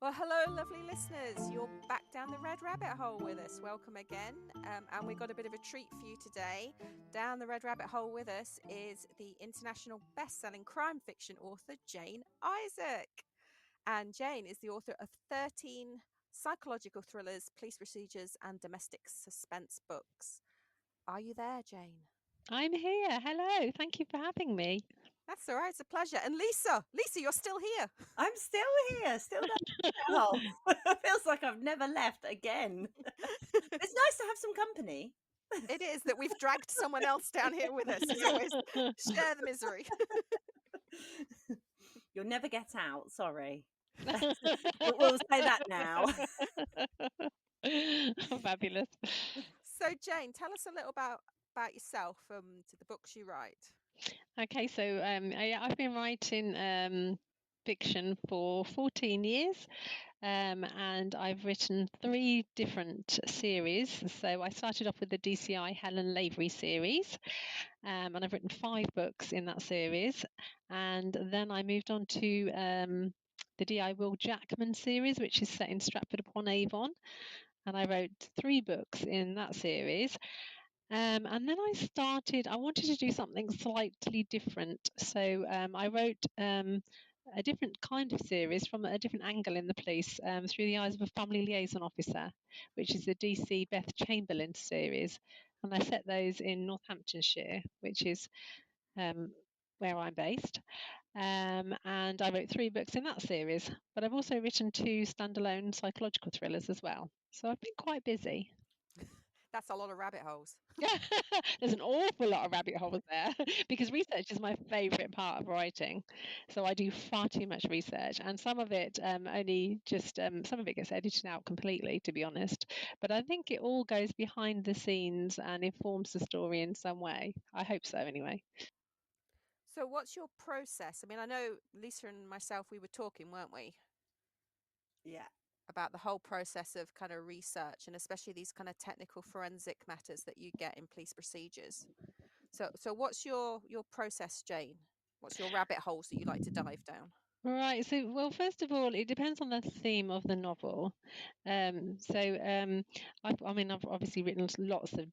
Well, hello, lovely listeners. You're back down the red rabbit hole with us. Welcome again. And we've got a bit of a treat for you today. Down the red rabbit hole with us is the international best-selling crime fiction author, Jane Isaac. And Jane is the author of 13 psychological thrillers, police procedures, and domestic suspense books. Are you there, Jane? I'm here. Hello. Thank you for having me. That's all right. It's a pleasure. And Lisa, you're still here. I'm still here, still down the hole. Feels like I've never left again. It's nice to have some company. It is that we've dragged someone else down here with us. It's always share the misery. You'll never get out. Sorry. We'll say that now. Fabulous. So, Jane, tell us a little about yourself to the books you write. Okay, so I've been writing fiction for 14 years. And I've written 3 different series. So I started off with the DCI Helen Lavery series, and I've written 5 books in that series. And then I moved on to the D.I. Will Jackman series, which is set in Stratford upon Avon. And I wrote 3 books in that series. And then I wanted to do something slightly different. So I wrote a different kind of series from a different angle in the police through the eyes of a family liaison officer, which is the DC Beth Chamberlain series. And I set those in Northamptonshire, which is where I'm based. And I wrote 3 books in that series. But I've also written 2 standalone psychological thrillers as well. So I've been quite busy. That's a lot of rabbit holes. There's an awful lot of rabbit holes there because research is my favourite part of writing. So I do far too much research, and some of it only just some of it gets edited out completely, to be honest. But I think it all goes behind the scenes and informs the story in some way. I hope so, anyway. So, what's your process? I mean, I know Lisa and myself, we were talking, weren't we? Yeah. About the whole process of kind of research, and especially these kind of technical forensic matters that you get in police procedures. So what's your process, Jane? What's your rabbit holes that you like to dive down? Right. So, well, first of all, it depends on the theme of the novel. I've obviously written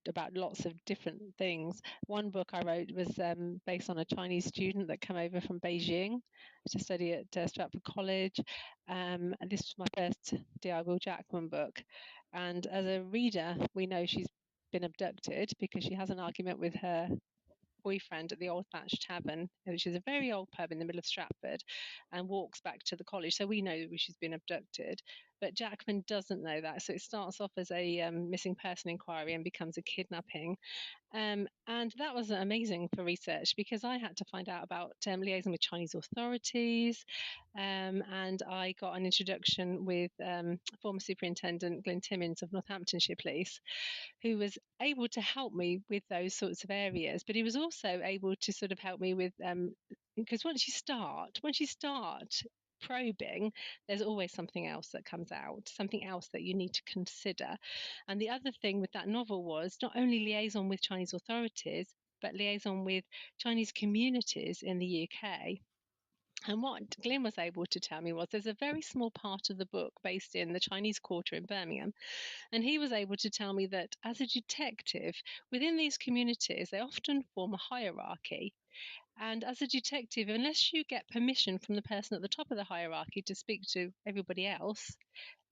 about lots of different things. One book I wrote was based on a Chinese student that came over from Beijing to study at Stratford College. And this was my first D.I. Will Jackman book. And as a reader, we know she's been abducted because she has an argument with her boyfriend at the Old Thatched Tavern, which is a very old pub in the middle of Stratford, and walks back to the college. So we know that she's been abducted, but Jackman doesn't know that. So it starts off as a missing person inquiry and becomes a kidnapping. And that was amazing for research because I had to find out about liaison with Chinese authorities. And I got an introduction with former Superintendent Glyn Timmins of Northamptonshire Police, who was able to help me with those sorts of areas. But he was also able to sort of help me with, because once you start probing, there's always something else that comes out, something else that you need to consider. And the other thing with that novel was not only liaison with Chinese authorities, but liaison with Chinese communities in the UK. And what Glyn was able to tell me was there's a very small part of the book based in the Chinese Quarter in Birmingham. And he was able to tell me that as a detective, within these communities, they often form a hierarchy. And as a detective, unless you get permission from the person at the top of the hierarchy to speak to everybody else,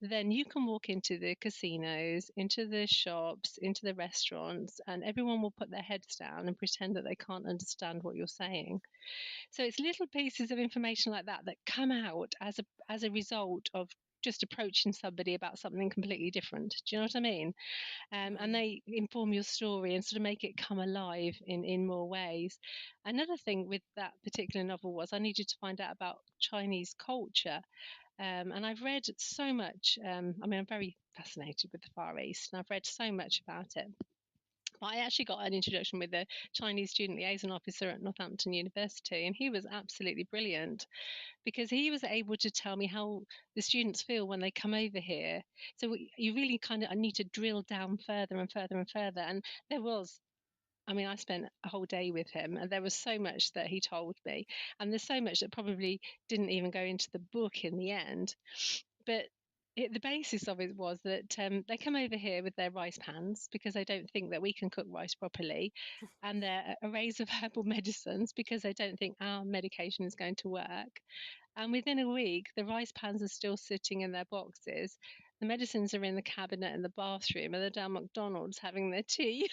then you can walk into the casinos, into the shops, into the restaurants, and everyone will put their heads down and pretend that they can't understand what you're saying. So it's little pieces of information like that that come out as a result of just approaching somebody about something completely different. Do you know what I mean? And they inform your story and sort of make it come alive in more ways. Another thing with that particular novel was I needed to find out about Chinese culture. And I've read so much. I'm very fascinated with the Far East, and I've read so much about it. But I actually got an introduction with a Chinese student liaison officer at Northampton University, and he was absolutely brilliant because he was able to tell me how the students feel when they come over here. So you really kind of need to drill down further and further and further. And I spent a whole day with him, and there was so much that he told me, and there's so much that probably didn't even go into the book in the end. but the basis of it was that they come over here with their rice pans because they don't think that we can cook rice properly, and their arrays of herbal medicines because they don't think our medication is going to work. And within a week, the rice pans are still sitting in their boxes. The medicines are in the cabinet in the bathroom, and they're down McDonald's having their tea.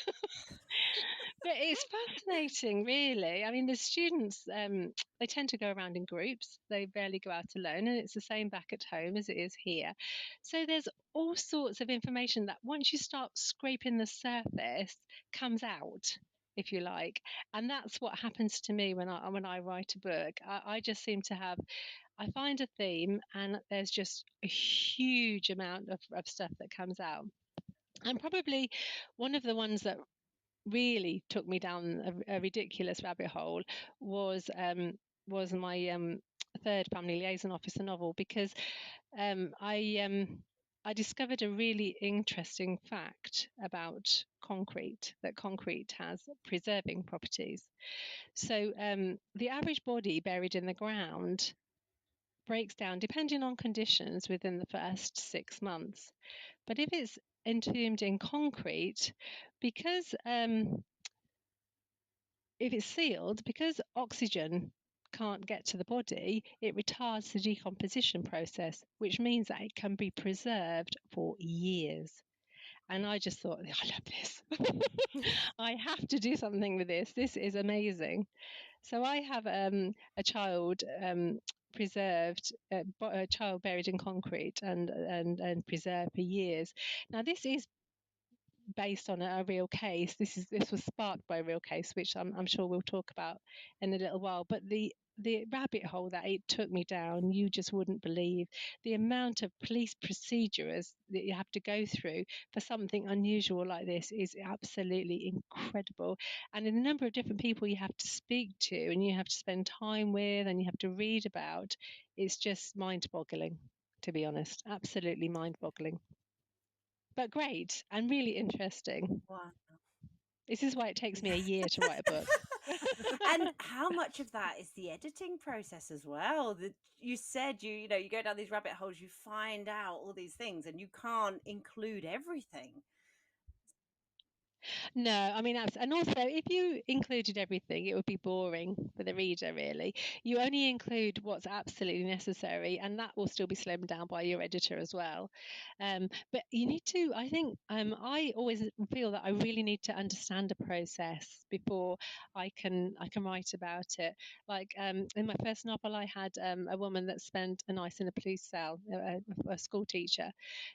But it's fascinating, really. I mean, the students, they tend to go around in groups. They rarely go out alone, and it's the same back at home as it is here. So there's all sorts of information that once you start scraping the surface, comes out, if you like. And that's what happens to me when I write a book. I just seem to have, I find a theme, and there's just a huge amount of stuff that comes out. And probably one of the ones that really took me down a ridiculous rabbit hole was my third family liaison officer novel, because I discovered a really interesting fact about concrete, that concrete has preserving properties. So the average body buried in the ground breaks down depending on conditions within the first 6 months. But if it's entombed in concrete, because if it's sealed, because oxygen can't get to the body, it retards the decomposition process, which means that it can be preserved for years. And I just thought, I love this. I have to do something with this. This is amazing. So I have a child preserved, a child buried in concrete and preserved for years. Now this is based on a real case. This was sparked by a real case, which I'm sure we'll talk about in a little while. But the rabbit hole that it took me down, you just wouldn't believe the amount of police procedures that you have to go through for something unusual like this is absolutely incredible. And the number of different people you have to speak to and you have to spend time with and you have to read about, it's just mind-boggling, to be honest. Absolutely mind-boggling, but great and really interesting. Wow. This is why it takes me a year to write a book. And how much of that is the editing process as well? That you said you know you go down these rabbit holes, you find out all these things, and you can't include everything. No, I mean, and also if you included everything, it would be boring for the reader, really. You only include what's absolutely necessary, and that will still be slimmed down by your editor as well. But you need to, I think, I always feel that I really need to understand a process before I can write about it. Like in my first novel, I had a woman that spent a night in a police cell, a school teacher,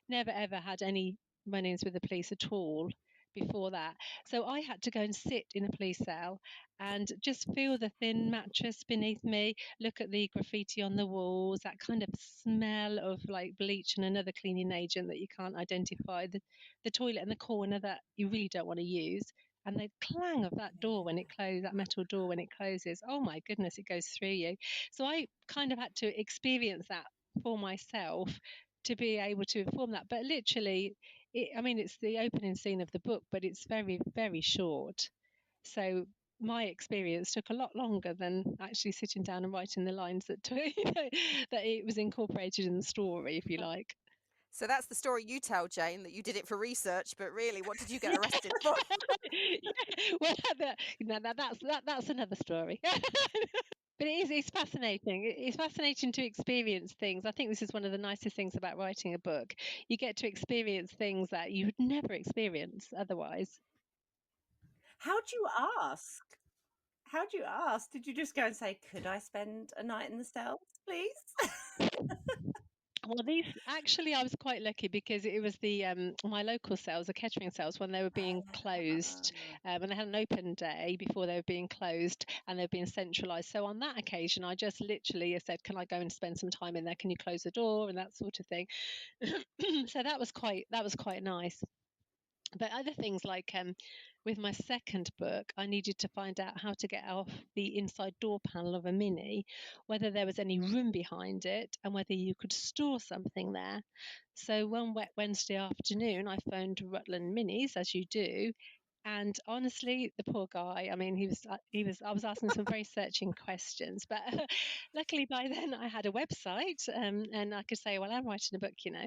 never ever had any run-ins with the police at all before that. So I had to go and sit in a police cell and just feel the thin mattress beneath me, look at the graffiti on the walls, that kind of smell of like bleach and another cleaning agent that you can't identify, the toilet in the corner that you really don't want to use. And the clang of that door when it closes, that metal door when it closes, oh my goodness, it goes through you. So I kind of had to experience that for myself to be able to inform that. But literally, I mean, it's the opening scene of the book, but it's very, very short. So my experience took a lot longer than actually sitting down and writing the lines that that it was incorporated in the story, if you like. So that's the story you tell, Jane, that you did it for research, but really, what did you get arrested for? Yeah, well, that's another story. But it's fascinating. It's fascinating to experience things. I think this is one of the nicest things about writing a book. You get to experience things that you would never experience otherwise. How do you ask? How do you ask? Did you just go and say, "Could I spend a night in the cells, please?" Well, these actually, I was quite lucky because it was the my local cells, the Kettering cells, when they were being closed, and they had an open day before they were being closed, and they were being centralised. So on that occasion, I just literally said, "Can I go and spend some time in there? Can you close the door?" and that sort of thing. So that was quite nice. But other things like with my second book, I needed to find out how to get off the inside door panel of a Mini, whether there was any room behind it, and whether you could store something there. So one wet Wednesday afternoon, I phoned Rutland Minis, as you do, And honestly, the poor guy, I mean, I was asking some very searching questions, but luckily by then I had a website, and I could say, well, I'm writing a book, you know.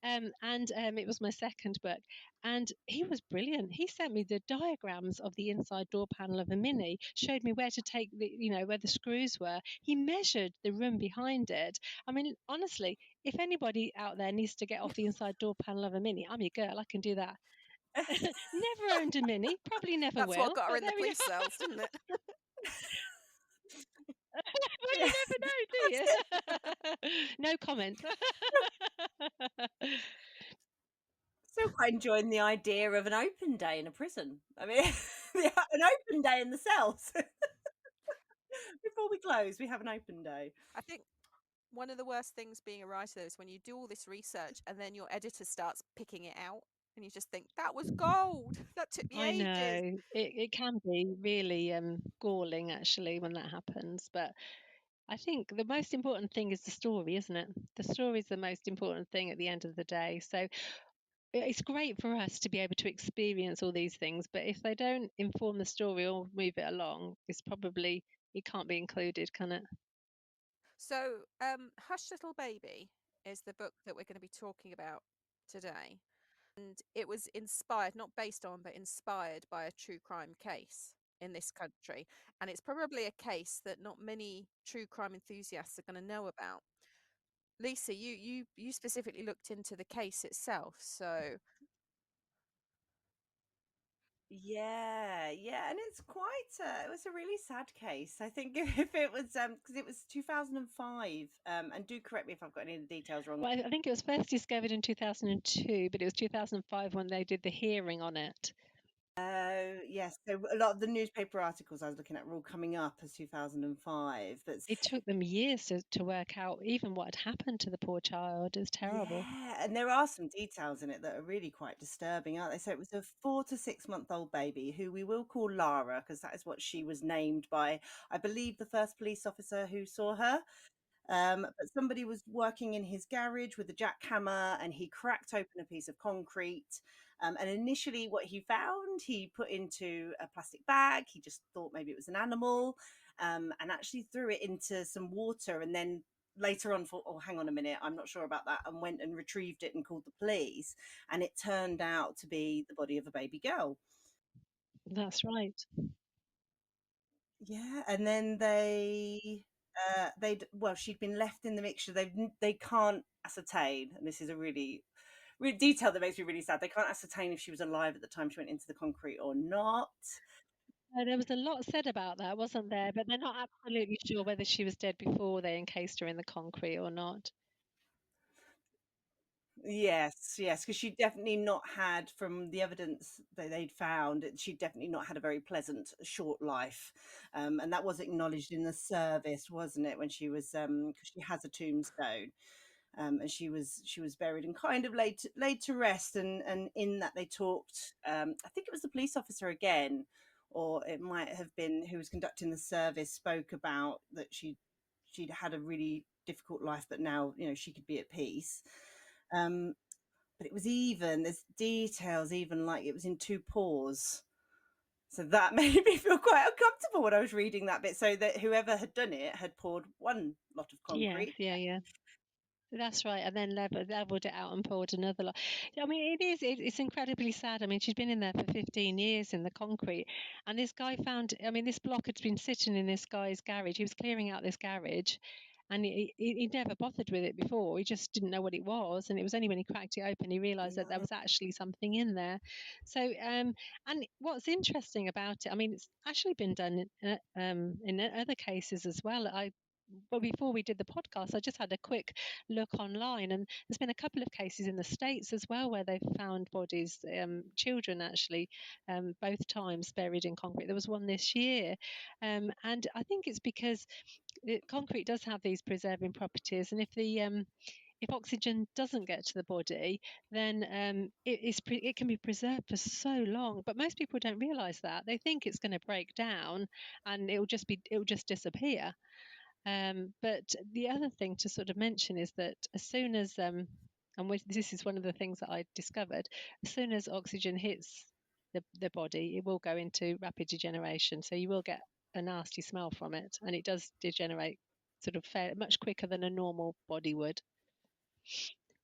And it was my second book. And he was brilliant. He sent me the diagrams of the inside door panel of a Mini, showed me where to take where the screws were. He measured the room behind it. I mean, honestly, if anybody out there needs to get off the inside door panel of a Mini, I'm your girl. I can do that. Never owned a Mini, probably never That's what will. got her But in the there we police are. cells, didn't it? Well, Yeah. you never know, do you? No comment. Still quite enjoying the idea of an open day in a prison. I mean, an open day in the cells. Before we close, we have an open day. I think one of the worst things being a writer though is when you do all this research and then your editor starts picking it out and you just think that was gold. That took me I ages. know it can be really galling actually when that happens, but I think the most important thing is the story, isn't it? The story is the most important thing at the end of the day. So it's great for us to be able to experience all these things, but if they don't inform the story or move it along, it can't be included, can it? So, Hush Little Baby is the book that we're going to be talking about today. And it was inspired, not based on, but inspired by a true crime case in this country. And it's probably a case that not many true crime enthusiasts are going to know about. Lisa, you specifically looked into the case itself. So, Yeah, yeah, and it's it was a really sad case. I think if it was because it was 2005, and do correct me if I've got any of the details wrong. Well, I think it was first discovered in 2002, but it was 2005 when they did the hearing on it. Oh, yes. So a lot of the newspaper articles I was looking at were all coming up as 2005. But It took them years to work out even what had happened to the poor child. It was terrible. yeah, and there are some details in it that are really quite disturbing, aren't they? So it was a 4 to 6 month old baby who we will call Lara because that is what she was named by, I believe, the first police officer who saw her. But somebody was working in his garage with a jackhammer and he cracked open a piece of concrete. And initially, what he found, he put into a plastic bag. He just thought maybe it was an animal, and actually threw it into some water. And then later on, thought, oh, hang on a minute, I'm not sure about that, and went and retrieved it and called the police. And it turned out to be the body of a baby girl. That's right. Yeah, and then well, she'd been left in the mixture. They can't ascertain, and this is a really detail that makes me really sad. They can't ascertain if she was alive at the time she went into the concrete or not. There was a lot said about that, wasn't there? But they're not absolutely sure whether she was dead before they encased her in the concrete or not. Yes, yes, because she definitely not had, from the evidence that they'd found, she definitely not had a very pleasant short life, and that was acknowledged in the service, wasn't it? When she was, because she has a tombstone, and she was buried and kind of laid to rest, and in that they talked. I think it was the police officer again, or it might have been who was conducting the service, spoke about that she'd had a really difficult life, but now she could be at peace. Um, but there's details, even like it was in two pours. So that made me feel quite uncomfortable when I was reading that bit. So that whoever had done it had poured one lot of Yes, concrete. yeah. That's right, and then leveled it out and poured another lot. I mean, it's incredibly sad. I mean, she's been in there for 15 years in the concrete, and this guy found. I mean, this block had been sitting in this guy's garage. He was clearing out this garage, and he'd never bothered with it before. He just didn't know what it was, and it was only when he cracked it open he realised that there No. was actually something in there. So, and what's interesting about it, I mean, it's actually been done in other cases as well. But before we did the podcast, I just had a quick look online, and there's been a couple of cases in the States as well where they've found bodies, children actually, both times buried in concrete. There was one this year, and I think it's because concrete does have these preserving properties, and if oxygen doesn't get to the body, then it can be preserved for so long. But most people don't realise that. They think it's going to break down and it will just disappear. But the other thing to sort of mention is that as soon as this is one of the things that I discovered, as soon as oxygen hits the body, it will go into rapid degeneration. So you will get a nasty smell from it, and it does degenerate sort of much quicker than a normal body would.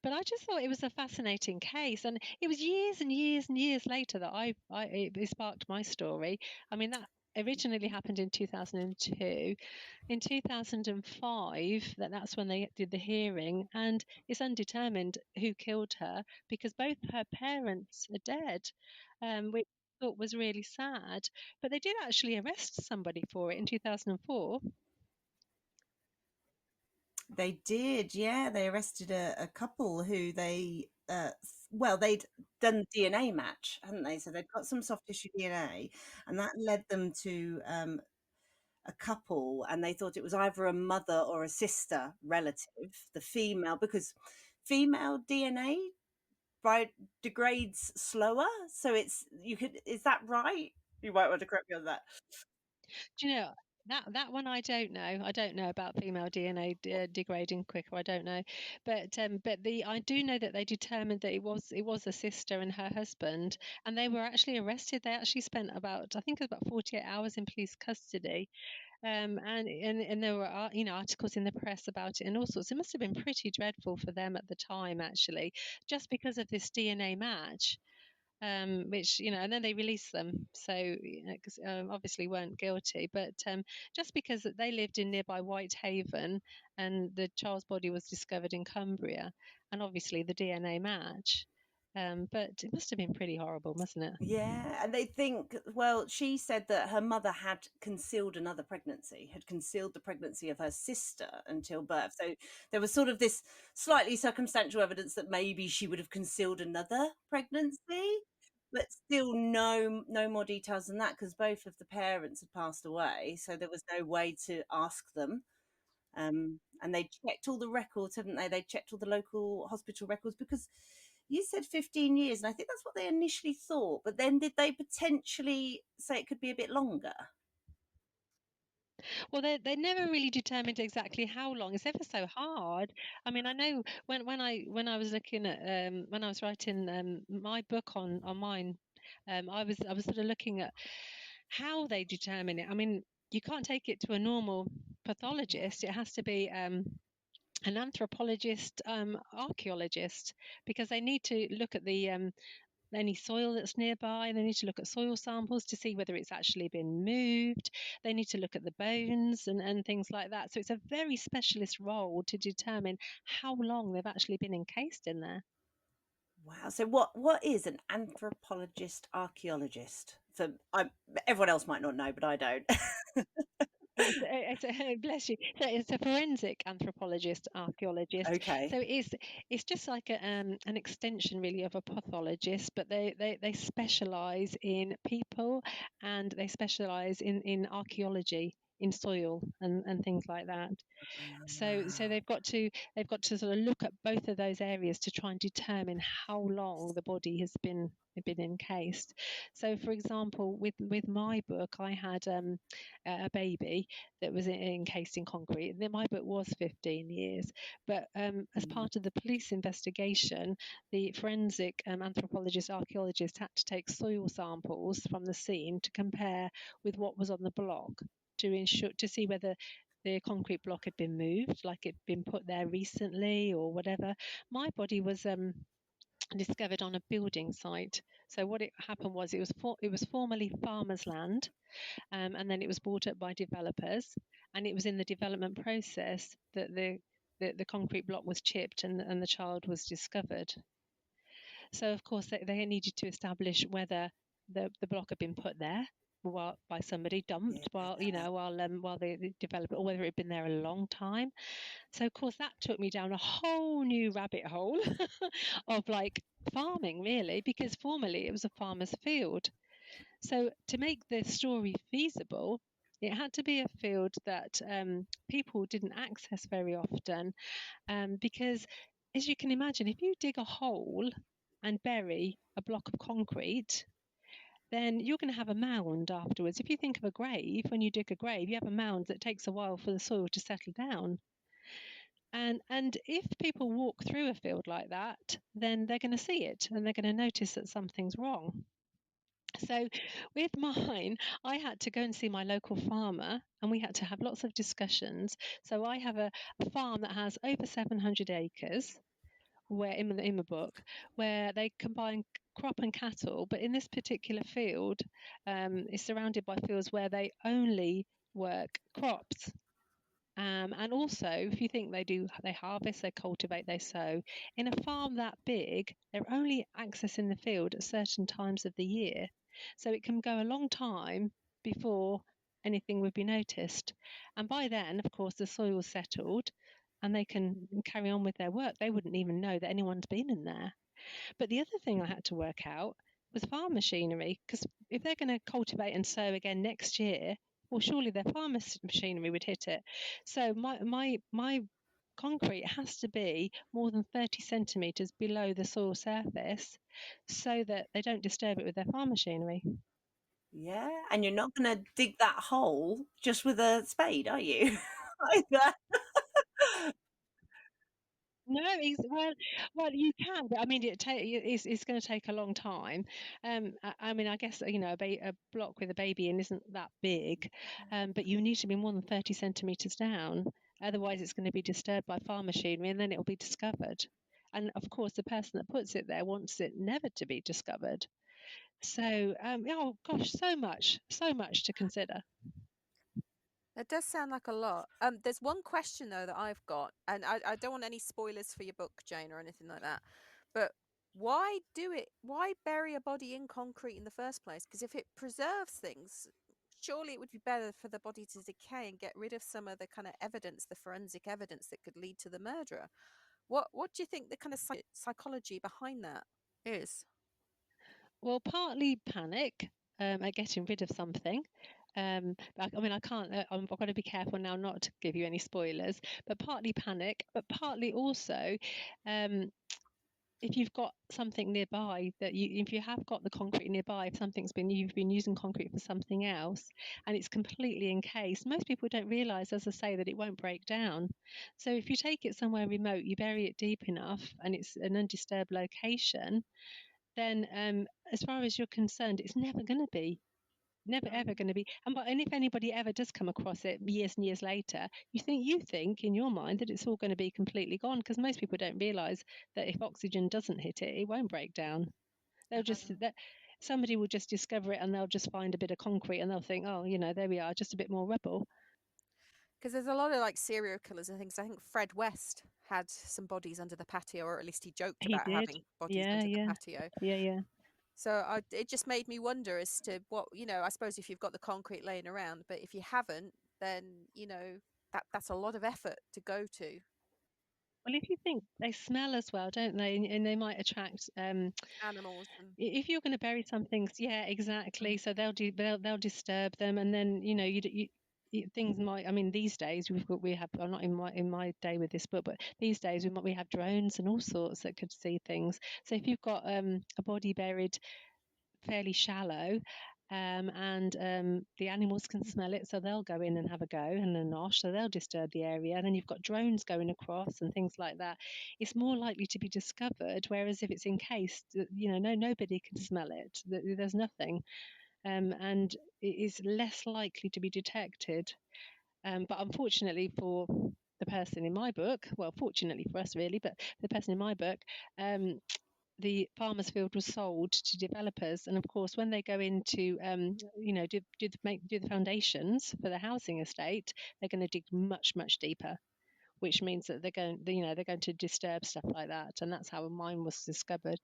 But I just thought it was a fascinating case, and it was years and years and years later that it sparked my story. I mean, that originally happened in 2002. In 2005, that's when they did the hearing, and it's undetermined who killed her because both her parents are dead, which I thought was really sad. But they did actually arrest somebody for it in 2004. They did, yeah. They arrested a couple who they'd done DNA match, hadn't they? So they'd got some soft tissue DNA, and that led them to a couple, and they thought it was either a mother or a sister relative, the female, because female DNA degrades slower. So is that right? You might want to correct me on that. Do you know that one? I don't know. I don't know about female DNA degrading quicker. I don't know, but I do know that they determined that it was a sister and her husband, and they were actually arrested. They actually spent about, I think it was about 48 hours in police custody. And there were articles in the press about it and all sorts. It must have been pretty dreadful for them at the time, actually, just because of this DNA match. Which and then they released them, so because obviously weren't guilty, but just because they lived in nearby Whitehaven and the child's body was discovered in Cumbria, and obviously the DNA match. But it must have been pretty horrible, mustn't it? Yeah, and they think, well, she said that her mother had concealed another pregnancy, had concealed the pregnancy of her sister until birth. So there was sort of this slightly circumstantial evidence that maybe she would have concealed another pregnancy, but still no more details than that because both of the parents had passed away. So there was no way to ask them. And they checked all the records, haven't they? They checked all the local hospital records because you said 15 years, and I think that's what they initially thought. But then did they potentially say it could be a bit longer? Well, they never really determined exactly how long. It's ever so hard. I mean, I know when I was looking at when I was writing my book on mine, I was sort of looking at how they determine it. I mean, you can't take it to a normal pathologist. It has to be an anthropologist, archaeologist, because they need to look at the any soil that's nearby. They need to look at soil samples to see whether it's actually been moved. They need to look at the bones and things like that. So it's a very specialist role to determine how long they've actually been encased in there. Wow. So what is an anthropologist archaeologist? Everyone else might not know, but I don't. Bless you. So it's a forensic anthropologist, archaeologist. Okay. So it's just like an extension really of a pathologist, but they specialize in people, and they specialize in archaeology, in soil and things like that. So they've got to sort of look at both of those areas to try and determine how long the body has been encased. So, for example, with my book, I had a baby that was encased in concrete. And then my book was 15 years, but as part of the police investigation, the forensic anthropologist archaeologist had to take soil samples from the scene to compare with what was on the block to see whether the concrete block had been moved, like it'd been put there recently or whatever. My body was discovered on a building site. So what it happened was it was formerly farmers' land, and then it was bought up by developers, and it was in the development process that the concrete block was chipped and the child was discovered. So of course they needed to establish whether the block had been put there by somebody, dumped while they developed it, or whether it had been there a long time. So of course that took me down a whole new rabbit hole of like farming, really, because formerly it was a farmer's field. So to make the story feasible, it had to be a field that people didn't access very often, because as you can imagine, if you dig a hole and bury a block of concrete, then you're going to have a mound afterwards. If you think of a grave, when you dig a grave, you have a mound that takes a while for the soil to settle down. And if people walk through a field like that, then they're going to see it and they're going to notice that something's wrong. So with mine, I had to go and see my local farmer and we had to have lots of discussions. So I have a farm that has over 700 acres where in the book where they combine crop and cattle, but in this particular field, is surrounded by fields where they only work crops. And also, if you think they harvest, they cultivate, they sow. In a farm that big, they're only accessing the field at certain times of the year. So it can go a long time before anything would be noticed. And by then, of course, the soil's settled and they can carry on with their work. They wouldn't even know that anyone's been in there. But the other thing I had to work out was farm machinery, because if they're going to cultivate and sow again next year, well, surely their farm machinery would hit it. So my concrete has to be more than 30 centimetres below the soil surface so that they don't disturb it with their farm machinery. Yeah, and you're not going to dig that hole just with a spade, are you? Either. No, well, you can, but I mean, it's going to take a long time. I mean, I guess a block with a baby in isn't that big, but you need to be more than 30 centimeters down. Otherwise, it's going to be disturbed by farm machinery, and then it will be discovered. And of course, the person that puts it there wants it never to be discovered. So, oh gosh, so much to consider. It does sound like a lot. There's one question though that I've got, and I don't want any spoilers for your book, Jane, or anything like that. But why do it? Why bury a body in concrete in the first place? Because if it preserves things, surely it would be better for the body to decay and get rid of some of the kind of evidence, the forensic evidence that could lead to the murderer. What do you think the kind of psychology behind that is? Well, partly panic at getting rid of something. I mean, I can't. I've got to be careful now not to give you any spoilers. But partly panic, but partly also, if you've got something nearby if you have got the concrete nearby, if you've been using concrete for something else, and it's completely encased, most people don't realise, as I say, that it won't break down. So if you take it somewhere remote, you bury it deep enough, and it's an undisturbed location, then as far as you're concerned, it's never going to be. Never ever going to be. And if anybody ever does come across it years and years later, you think in your mind that it's all going to be completely gone, because most people don't realise that if oxygen doesn't hit it, it won't break down. They'll just that somebody will just discover it and they'll just find a bit of concrete and they'll think, oh, there we are, just a bit more rubble. Because there's a lot of like serial killers and things. I think Fred West had some bodies under the patio, or at least he joked He about did. having bodies Yeah, under the yeah. patio. Yeah. So it just made me wonder as to what, I suppose if you've got the concrete laying around, but if you haven't, then, that's a lot of effort to go to. Well, if you think they smell as well, don't they? And they might attract Animals and if you're going to bury some things, yeah, exactly. So they'll disturb them, and then things might. I mean, these days we have. I'm not in my day with this book, but these days we have drones and all sorts that could see things. So if you've got a body buried fairly shallow. And the animals can smell it, so they'll go in and have a go and a nosh, so they'll disturb the area. And then you've got drones going across and things like that. It's more likely to be discovered, whereas if it's encased, nobody can smell it. There's nothing, and it is less likely to be detected. But unfortunately for the person in my book, well, fortunately for us really, but the person in my book, the farmer's field was sold to developers, and of course, when they go into, do the foundations for the housing estate, they're going to dig much deeper, which means that they're going to disturb stuff like that, and that's how mine was discovered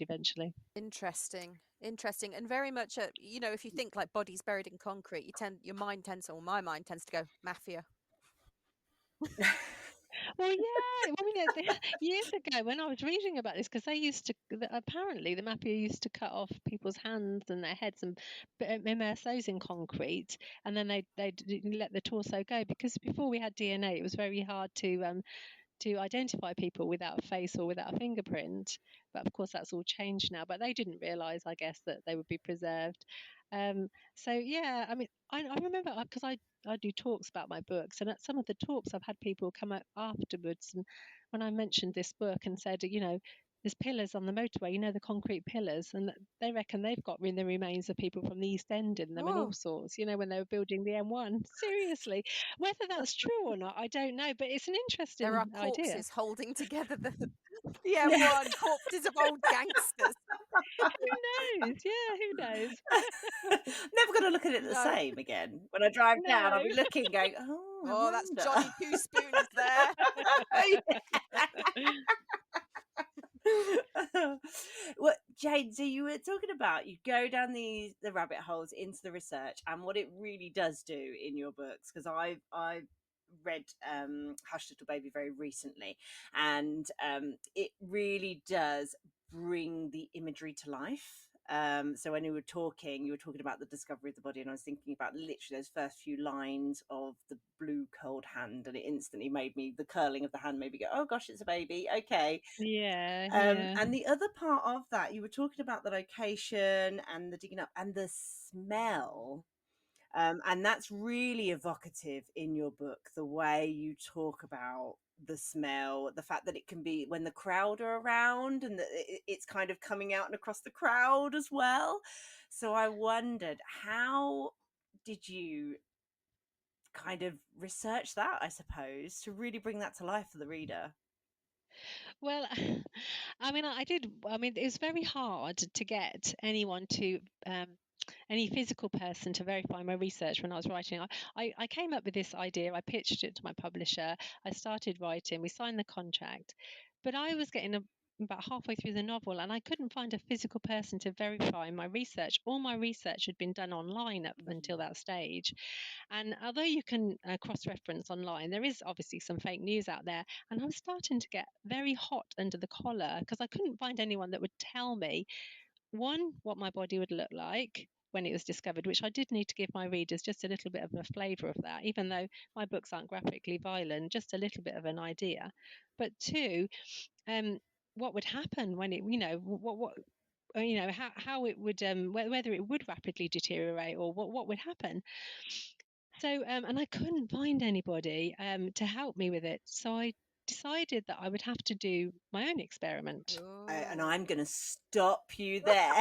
eventually. interesting, and very much, if you think like bodies buried in concrete, my mind tends to go mafia. Well, yeah. I mean, years ago when I was reading about this, because apparently the mafia used to cut off people's hands and their heads and immerse those in concrete, and then they'd let the torso go, because before we had DNA, it was very hard to identify people without a face or without a fingerprint. But of course, that's all changed now. But they didn't realise, I guess, that they would be preserved. So yeah, I mean, I remember because I do talks about my books, and at some of the talks I've had people come up afterwards, and when I mentioned this book and said, there's pillars on the motorway, the concrete pillars, and they reckon they've got the remains of people from the East End in them and all sorts, when they were building the M1. Seriously, whether that's true or not, I don't know, but it's an interesting There are idea. corpses holding together the M1, corpses of old gangsters. Who knows? Yeah, who knows? Never going to look at it the same again. When I drive down, I'll be looking, going, "Oh, that's Johnny Two Spoons there." Well, Jane, so you were talking about you go down the rabbit holes into the research and what it really does do in your books, because I've read Hush Little Baby very recently, and it really does bring the imagery to life. So when you were talking about the discovery of the body, and I was thinking about literally those first few lines of the blue curled hand, and it instantly made me, the curling of the hand made me go, oh gosh, it's a baby. Okay. Yeah. And the other part of that, you were talking about the location and the digging up and the smell. And that's really evocative in your book, the way you talk about the smell, the fact that it can be when the crowd are around, and that it's kind of coming out and across the crowd as well. So I wondered, how did you kind of research that, I suppose, to really bring that to life for the reader? Well, I did. It was very hard to get anyone to, any physical person to verify my research when I was writing. I came up with this idea. I pitched it to my publisher. I started writing. We signed the contract, but I was getting about halfway through the novel, and I couldn't find a physical person to verify my research. All my research had been done online up until that stage. And although you can cross-reference online, there is obviously some fake news out there. And I was starting to get very hot under the collar because I couldn't find anyone that would tell me, one, what my body would look like when it was discovered, which I did need to give my readers just a little bit of a flavour of that, even though my books aren't graphically violent, just a little bit of an idea. But two, what would happen when it, how it would, whether it would rapidly deteriorate or what would happen. So, and I couldn't find anybody to help me with it. So I decided that I would have to do my own experiment. And I'm going to stop you there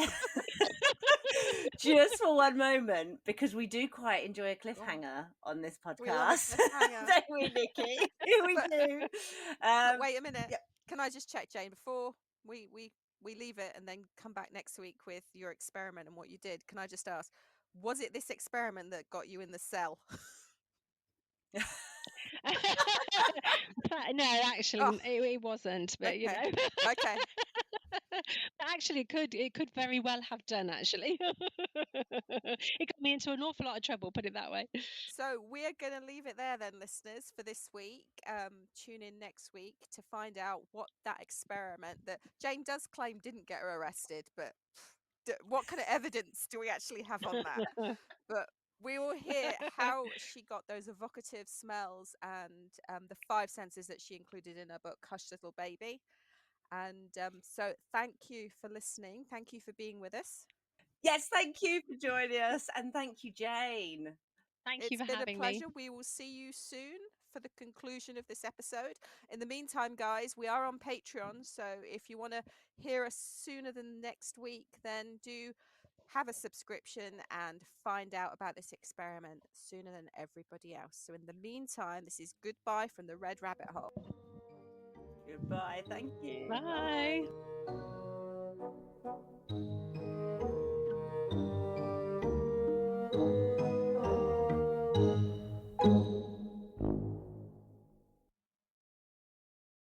just for one moment, because we do quite enjoy a cliffhanger on this podcast. We love a cliffhanger. Don't we, Nikki? We do. But wait a minute. Yeah. Can I just check, Jane, before we leave it and then come back next week with your experiment and what you did? Can I just ask, was it this experiment that got you in the cell? No, actually, it wasn't. But okay. Okay. Actually, it could very well have done. Actually, it got me into an awful lot of trouble. Put it that way. So we're going to leave it there then, listeners, for this week. Tune in next week to find out what that experiment that Jane does claim didn't get her arrested, but what kind of evidence do we actually have on that? But we will hear how she got those evocative smells and the 5 senses that she included in her book, Hush Little Baby. And so thank you for listening. Thank you for being with us. Yes, thank you for joining us. And thank you, Jane. Thank you for having me. It's been a pleasure. We will see you soon for the conclusion of this episode. In the meantime, guys, we are on Patreon. So if you want to hear us sooner than next week, then do have a subscription and find out about this experiment sooner than everybody else. So in the meantime, this is goodbye from the Red Rabbit Hole. Goodbye. Thank you. Bye.